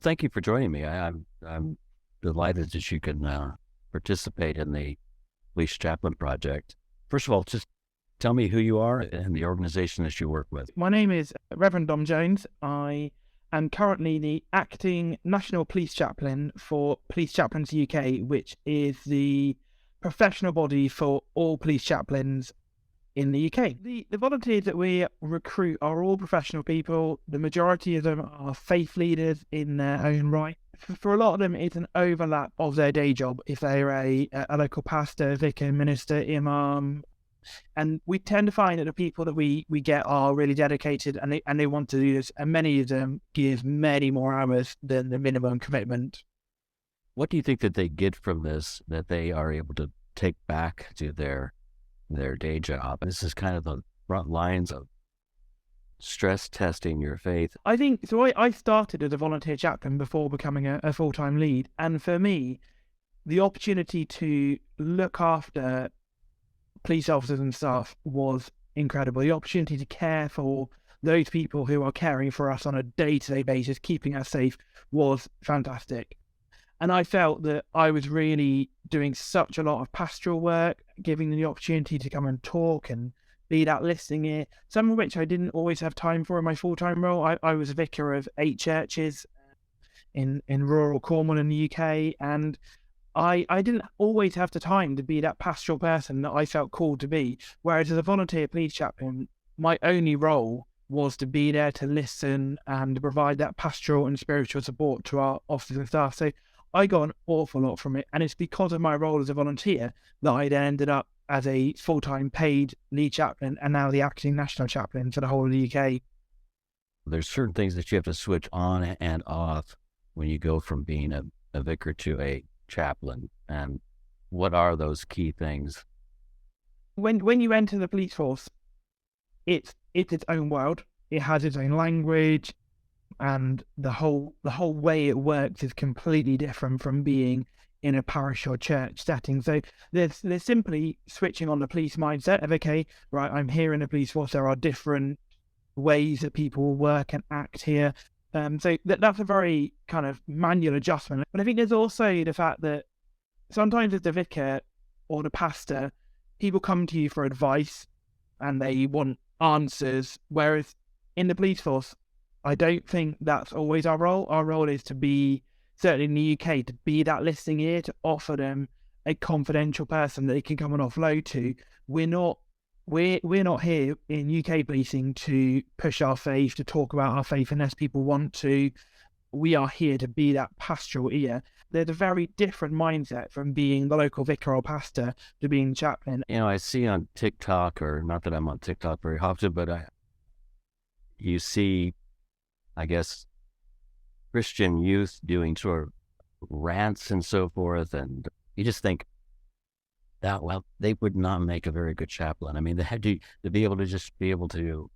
Thank you for joining me. I'm delighted that you can participate in the Police Chaplain Project. First of all, just tell me who you are and the organization that you work with. My name is Rev'd Dom Jones. I am currently the acting National Police Chaplain for Police Chaplaincy UK, which is the professional body for all police chaplains in the UK. The volunteers that we recruit are all professional people. The majority of them are faith leaders in their own right. For a lot of them, it's an overlap of their day job. If they're a local pastor, vicar, minister, imam, and we tend to find that the people that we get are really dedicated and they want to do this, and many of them give many more hours than the minimum commitment. What do you think that they get from this that they are able to take back to their day job? This is kind of the front lines of stress testing your faith. I think so. I started as a volunteer chaplain before becoming a full-time lead, and for me, the opportunity to look after police officers and staff was incredible. The opportunity to care for those people who are caring for us on a day-to-day basis, keeping us safe, was fantastic. And I felt that I was really doing such a lot of pastoral work, giving them the opportunity to come and talk and be that listening ear, some of which I didn't always have time for in my full-time role. I was a vicar of 8 churches in rural Cornwall in the UK, and I didn't always have the time to be that pastoral person that I felt called to be. Whereas as a volunteer police chaplain, my only role was to be there to listen and provide that pastoral and spiritual support to our officers and staff. So I got an awful lot from it. And it's because of my role as a volunteer that I then ended up as a full-time paid lead chaplain and now the acting national chaplain for the whole of the UK. There's certain things that you have to switch on and off when you go from being a vicar to a chaplain. And what are those key things? When you enter the police force, it's its own world. It has its own language, and the whole way it works is completely different from being in a parish or church setting. So there's simply switching on the police mindset of, okay, right, I'm here in the police force. There are different ways that people will work and act here. So that's a very kind of manual adjustment. But I think there's also the fact that sometimes as the vicar or the pastor, people come to you for advice and they want answers. Whereas in the police force, I don't think that's always our role. Our role is to be, certainly in the UK, to be that listening ear, to offer them a confidential person that they can come and offload to. We're not here in UK policing to push our faith, to talk about our faith unless people want to. We are here to be that pastoral ear. There's a very different mindset from being the local vicar or pastor to being chaplain. You know, I see on TikTok, or not that I'm on TikTok very often, but you see, I guess, Christian youth doing sort of rants and so forth, and you just think that, well, they would not make a very good chaplain. I mean, they had to be able to just be able to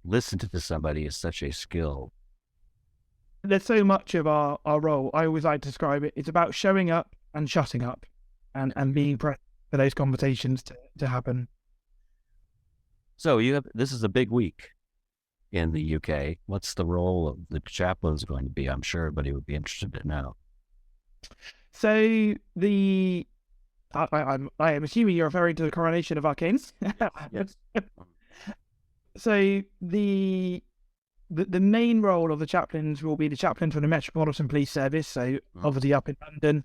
listen to somebody is such a skill. There's so much of our role. I always like to describe it. It's about showing up and shutting up and being present for those conversations to happen. So this is a big week in the UK. What's the role of the chaplains going to be? I'm sure everybody would be interested to know. So I am assuming you're referring to the coronation of our kings. Yes. So the main role of the chaplains will be the chaplain for the Metropolitan Police Service, so obviously up in London,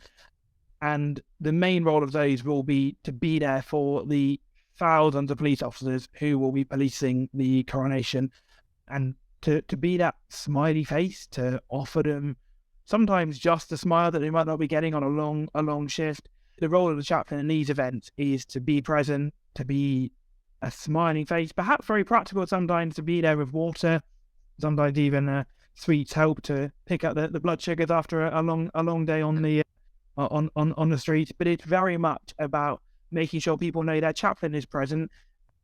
and the main role of those will be to be there for the thousands of police officers who will be policing the coronation, and to be that smiley face, to offer them sometimes just a smile that they might not be getting on a long shift. The role of the chaplain in these events is to be present, to be a smiling face, perhaps very practical sometimes, to be there with water, sometimes even sweets help to pick up the blood sugars after a long day on the street. But it's very much about making sure people know their chaplain is present.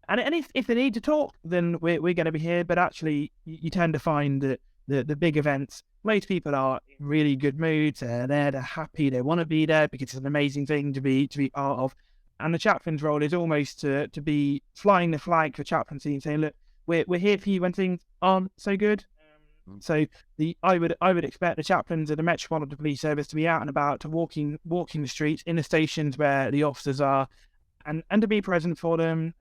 And if they need to talk, then we're going to be here. But actually, you tend to find that the big events, most people are in really good moods. They're happy. They want to be there because it's an amazing thing to be part of. And the chaplain's role is almost to be flying the flag for chaplaincy and saying, look, we're here for you when things aren't so good. So I would expect the chaplains of the Metropolitan Police Service to be out and about, to walking the streets in the stations where the officers are, and to be present for them.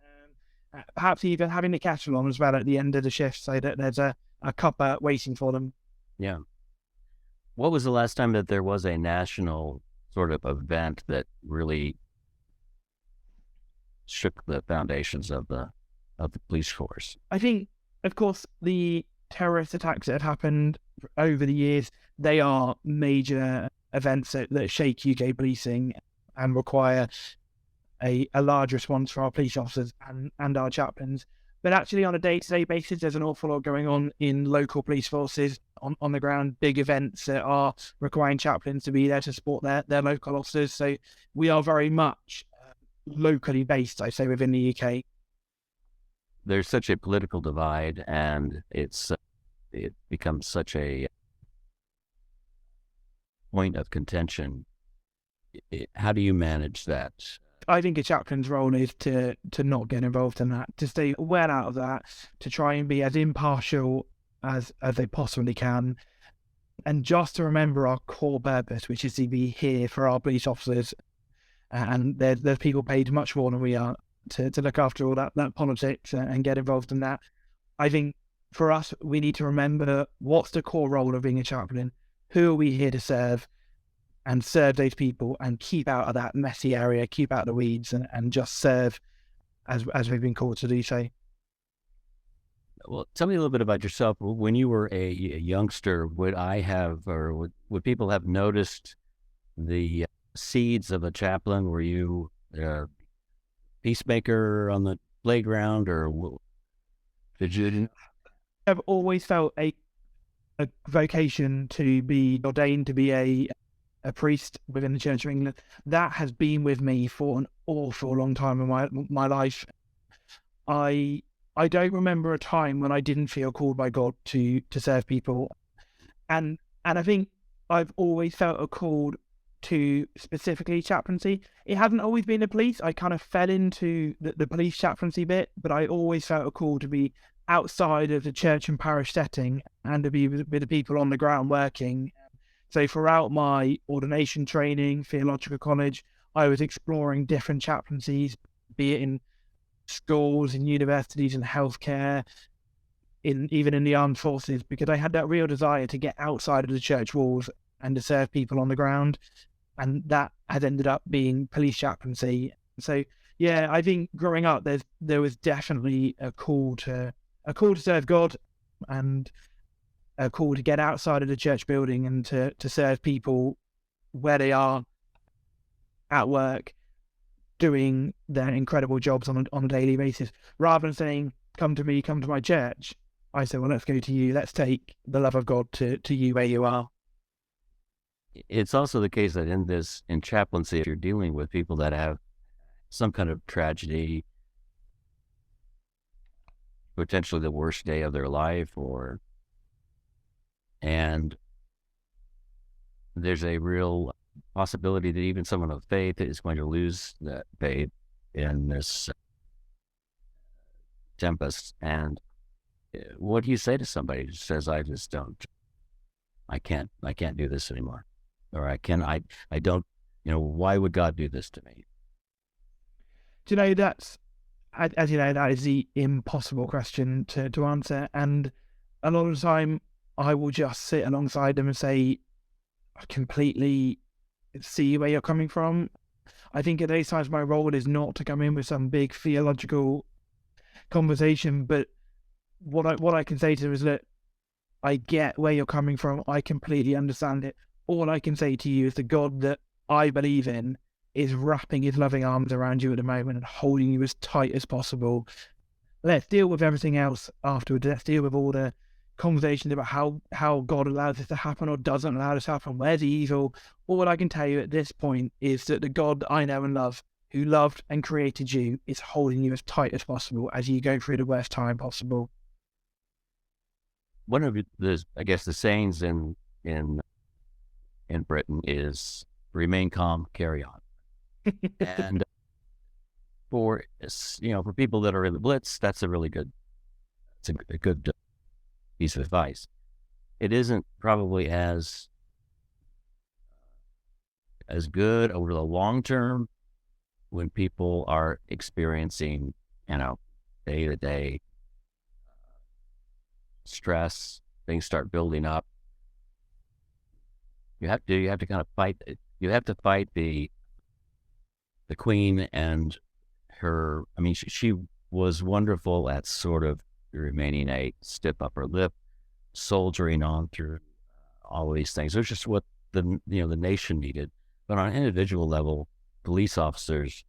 Perhaps even having the kettle on as well at the end of the shift, so that there's a cuppa waiting for them. Yeah. What was the last time that there was a national sort of event that really shook the foundations of the police force? I think, of course, the terrorist attacks that have happened over the years, they are major events that shake UK policing and require a large response for our police officers and our chaplains. But actually, on a day-to-day basis, there's an awful lot going on in local police forces on the ground, big events that are requiring chaplains to be there to support their local officers. So we are very much locally based, I say, within the UK. There's such a political divide, and it becomes such a point of contention. How do you manage that? I think a chaplain's role is to not get involved in that, to stay well out of that, to try and be as impartial as they possibly can, and just to remember our core purpose, which is to be here for our police officers. And there's people paid much more than we are to look after all that politics and get involved in that. I think for us, we need to remember what's the core role of being a chaplain. Who are we here to serve? And serve those people, and keep out of that messy area, keep out of the weeds, and just serve as we've been called to do so. Well, tell me a little bit about yourself. When you were a youngster, would people have noticed the seeds of a chaplain? Were you a peacemaker on the playground, or did you? I've always felt a vocation to be ordained to be a priest within the Church of England. That has been with me for an awful long time in my life. I don't remember a time when I didn't feel called by God to serve people, and I think I've always felt a call to specifically chaplaincy. It hasn't always been the police. I kind of fell into the police chaplaincy bit, but I always felt a call to be outside of the church and parish setting and to be with the people on the ground working. So throughout my ordination training, theological college, I was exploring different chaplaincies, be it in schools, in universities, in healthcare, even in the armed forces, because I had that real desire to get outside of the church walls and to serve people on the ground. And that has ended up being police chaplaincy. So yeah, I think growing up, there was definitely a call to serve God, and a call to get outside of the church building and to serve people where they are at work, doing their incredible jobs on a daily basis. Rather than saying, come to me, come to my church, I say, well, let's go to you. Let's take the love of God to you where you are. It's also the case that in chaplaincy, if you're dealing with people that have some kind of tragedy, potentially the worst day of their life, and there's a real possibility that even someone of faith is going to lose that faith in this tempest. And what do you say to somebody who says, I can't do this anymore, or I don't, why would God do this to me? Do you know, that's, as you know, that is the impossible question to answer. And a lot of the time, I will just sit alongside them and say, I completely see where you're coming from. I think at those times, my role is not to come in with some big theological conversation, but what I can say to them is that I get where you're coming from. I completely understand it. All I can say to you is the God that I believe in is wrapping his loving arms around you at the moment and holding you as tight as possible. Let's deal with everything else afterwards. Let's deal with all the conversations about how God allows this to happen or doesn't allow this to happen. Where's the evil? All I can tell you at this point is that the God that I know and love, who loved and created you, is holding you as tight as possible as you go through the worst time possible. One of the, I guess, the sayings in Britain is remain calm, carry on. And for people that are in the Blitz, that's a really good, it's a good piece of advice. it isn't probably as good over the long term when people are experiencing, day to day stress, things start building up. You have to kind of fight. You have to fight the queen and her. I mean, she was wonderful at sort of remaining a stiff upper lip, soldiering on through all these things. It was just what the nation needed. But on an individual level, police officers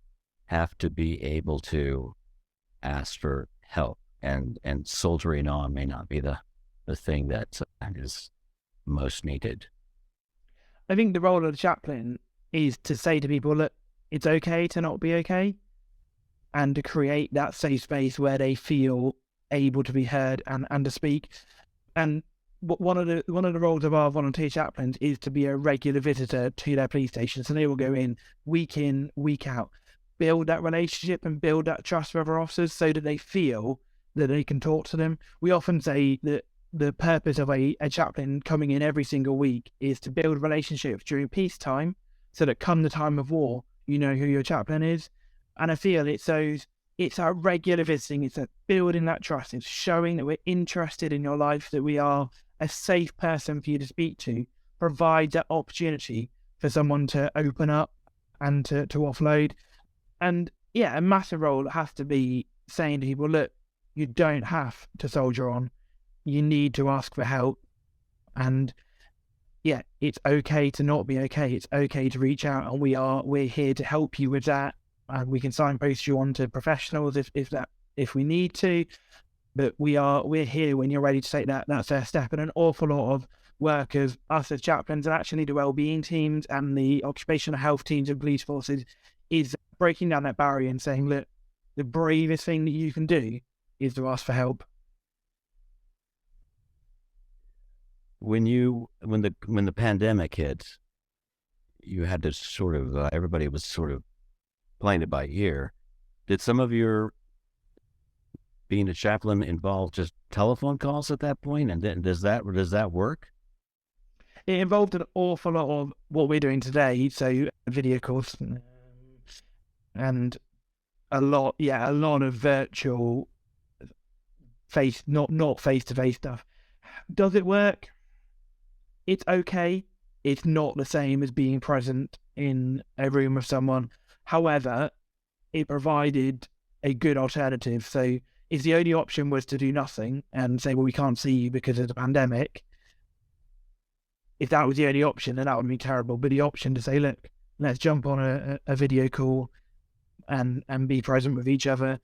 have to be able to ask for help, and soldiering on may not be the thing that is most needed. I think the role of the chaplain is to say to people, look, it's okay to not be okay, and to create that safe space where they feel able to be heard and to speak. And one of the roles of our volunteer chaplains is to be a regular visitor to their police station. So they will go in, week out, build that relationship and build that trust with other officers so that they feel that they can talk to them. We often say that the purpose of a chaplain coming in every single week is to build relationships during peacetime so that come the time of war, you know who your chaplain is. And I feel it's our regular visiting, it's a building that trust, it's showing that we're interested in your life, that we are a safe person for you to speak to, provide that opportunity for someone to open up and to offload. And yeah, a massive role has to be saying to people, look, you don't have to soldier on. You need to ask for help. And yeah, it's okay to not be okay. It's okay to reach out, and we're here to help you with that. And we can signpost you on to professionals if we need to. But we're here when you're ready to take that first step. And an awful lot of work of us as chaplains, and actually the wellbeing teams and the occupational health teams and police forces, is breaking down that barrier and saying, look, the bravest thing that you can do is to ask for help. When the pandemic hit, you had to sort of everybody was sort of playing it by ear. Did some of your being a chaplain involve just telephone calls at that point? And then does that work? It involved an awful lot of what we're doing today, so video calls, and a lot of virtual not face-to-face stuff. Does it work? It's okay. It's not the same as being present in a room with someone. However, it provided a good alternative. So if the only option was to do nothing and say, well, we can't see you because of the pandemic, if that was the only option, then that would be terrible. But the option to say, look, let's jump on a video call and be present with each other,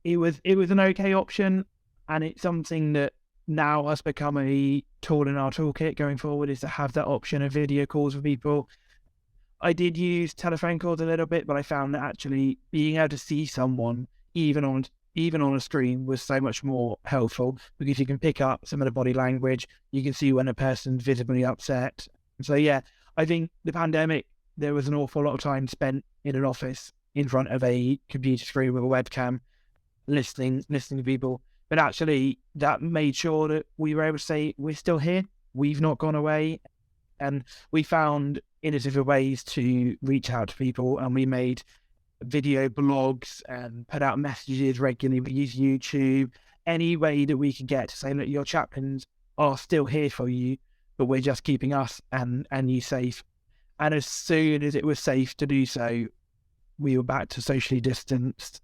it was an okay option. And it's something that now has become a tool in our toolkit going forward, is to have that option of video calls with people. I did use telephone calls a little bit, but I found that actually being able to see someone, even on a screen, was so much more helpful, because you can pick up some of the body language, you can see when a person's visibly upset. So yeah, I think the pandemic, there was an awful lot of time spent in an office in front of a computer screen with a webcam, listening to people. But actually, that made sure that we were able to say, we're still here, we've not gone away. And we found innovative ways to reach out to people, and we made video blogs and put out messages regularly. We use YouTube, any way that we could get to say, look, your chaplains are still here for you, but we're just keeping us and you safe. And as soon as it was safe to do so, we were back to socially distanced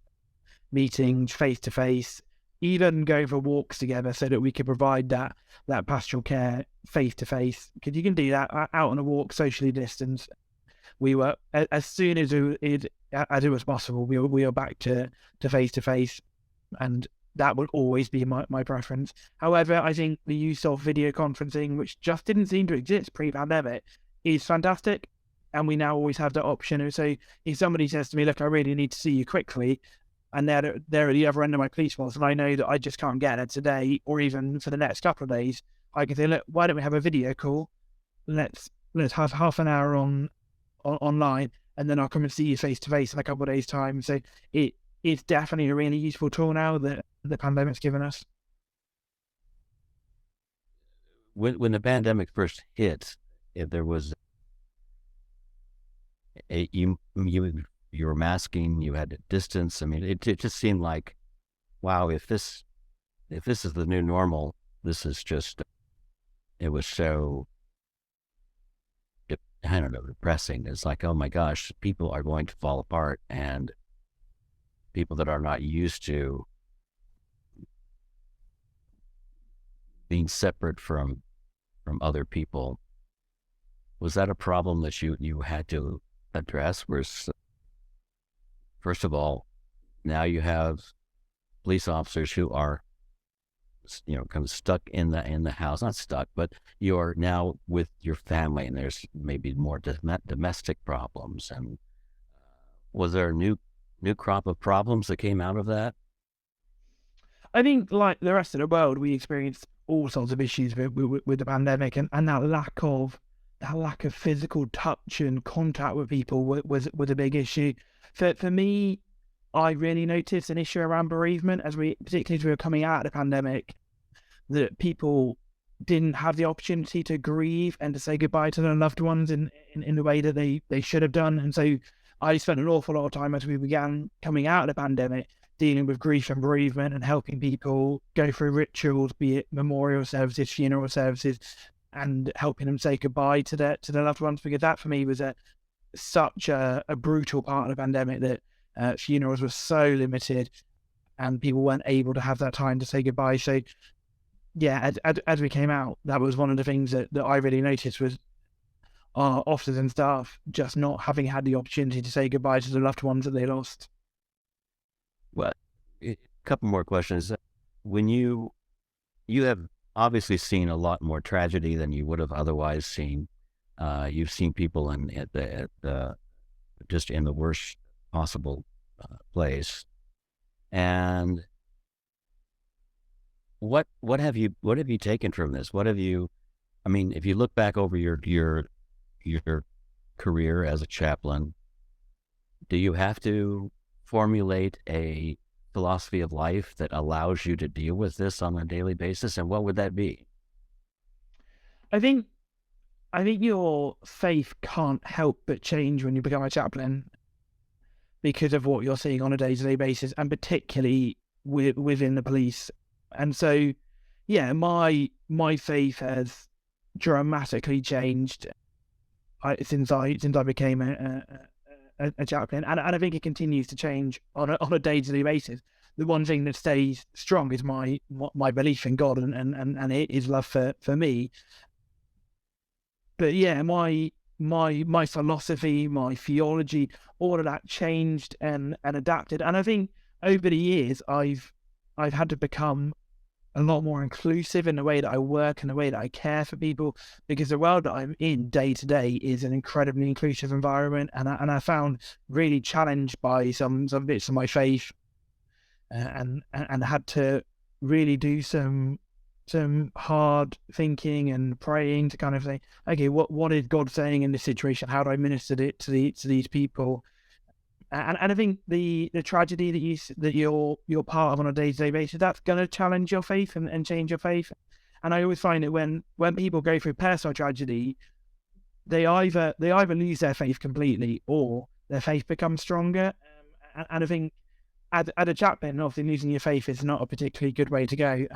meetings, face-to-face, even going for walks together, so that we could provide that pastoral care face-to-face, because you can do that out on a walk, socially distanced. We were, as soon as it was possible, we were back to face-to-face, and that will always be my preference. However, I think the use of video conferencing, which just didn't seem to exist pre-pandemic, is fantastic, and we now always have that option. So if somebody says to me, look, I really need to see you quickly, and they're at the other end of my police force, and I know that I just can't get it today or even for the next couple of days, I can say, look, why don't we have a video call? Let's have half an hour online, and then I'll come and see you face to face in a couple of days' time. So it's definitely a really useful tool now that the pandemic's given us. when the pandemic first hit, if there was you were masking, you had to distance. I mean, it just seemed like, wow, if this is the new normal, this is just, it was so, I don't know, depressing. It's like, oh my gosh, people are going to fall apart, and people that are not used to being separate from other people. Was that a problem that you had to address? Whereas, first of all, now you have police officers who are, kind of stuck in the house, not stuck, but you're now with your family, and there's maybe more domestic problems. And was there a new crop of problems that came out of that? I think, like the rest of the world, we experienced all sorts of issues with the pandemic, and that lack of physical touch and contact with people was a big issue. For me, I really noticed an issue around bereavement, particularly as we were coming out of the pandemic, that people didn't have the opportunity to grieve and to say goodbye to their loved ones in the way that they should have done. And so I spent an awful lot of time as we began coming out of the pandemic dealing with grief and bereavement and helping people go through rituals, be it memorial services, funeral services, and helping them say goodbye to their loved ones, because that for me was such a brutal part of the pandemic, that funerals were so limited and people weren't able to have that time to say goodbye. So yeah, as we came out, that was one of the things that I really noticed, was our officers and staff just not having had the opportunity to say goodbye to the loved ones that they lost. Well, a couple more questions. When you have obviously seen a lot more tragedy than you would have otherwise seen. You've seen people just in the worst possible place. And what have you taken from this? I mean, if you look back over your career as a chaplain, do you have to formulate a philosophy of life that allows you to deal with this on a daily basis? And what would that be? I think your faith can't help but change when you become a chaplain, because of what you're seeing on a day-to-day basis, and particularly within the police. And so, yeah, my faith has dramatically changed since I became a chaplain, and I think it continues to change on a day-to-day basis. The one thing that stays strong is my belief in God and His love for me. But yeah, my philosophy, my theology, all of that changed and adapted. And I think over the years, I've had to become a lot more inclusive in the way that I work and the way that I care for people, because the world that I'm in day to day is an incredibly inclusive environment, and I found really challenged by some bits of my faith, and had to really do some hard thinking and praying to kind of say, okay, what is God saying in this situation? How do I minister it to these people? And I think the tragedy that you're part of on a day-to-day basis, that's going to challenge your faith and change your faith. And I always find that when people go through personal tragedy, they either lose their faith completely, or their faith becomes stronger. And I think as a chaplain, often losing your faith is not a particularly good way to go.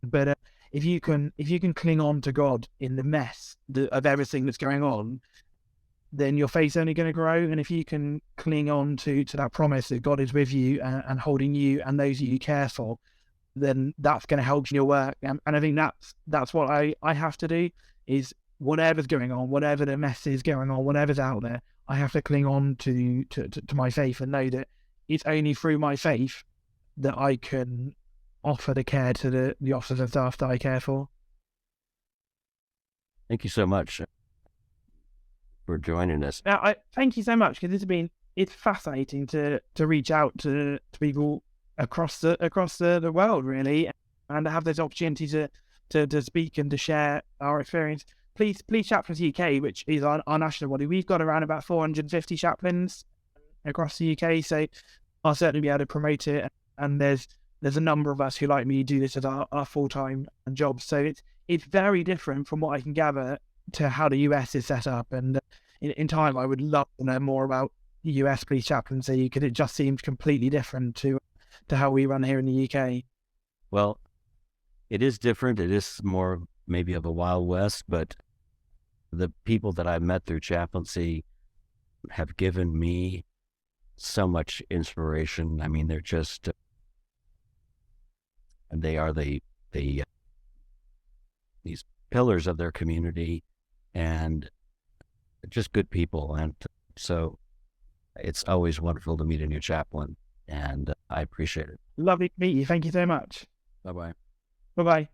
But if you can cling on to God in the mess of everything that's going on, then your faith's only going to grow. And if you can cling on to that promise that God is with you and holding you and those that you care for, then that's going to help in your work. And I think that's what I have to do, is whatever's going on, whatever the mess is going on, whatever's out there, I have to cling on to my faith and know that it's only through my faith that I can offer the care to the officers and staff that I care for. Thank you so much for joining us. Now, I thank you so much, because it's fascinating to reach out to people across the world, really, and to have those opportunities to speak and to share our experience. Please Chaplains UK, which is our national body, we've got around about 450 chaplains across the UK, so I'll certainly be able to promote it. And there's there's a number of us who, like me, do this as our full-time job. So it's very different from what I can gather to how the US is set up. And in time, I would love to know more about the US police chaplaincy, because it just seems completely different to how we run here in the UK. Well, it is different. It is more maybe of a Wild West, but the people that I've met through chaplaincy have given me so much inspiration. I mean, they're just, they are these pillars of their community, and just good people. And so it's always wonderful to meet a new chaplain, and I appreciate it. Lovely to meet you. Thank you so much. Bye-bye. Bye-bye.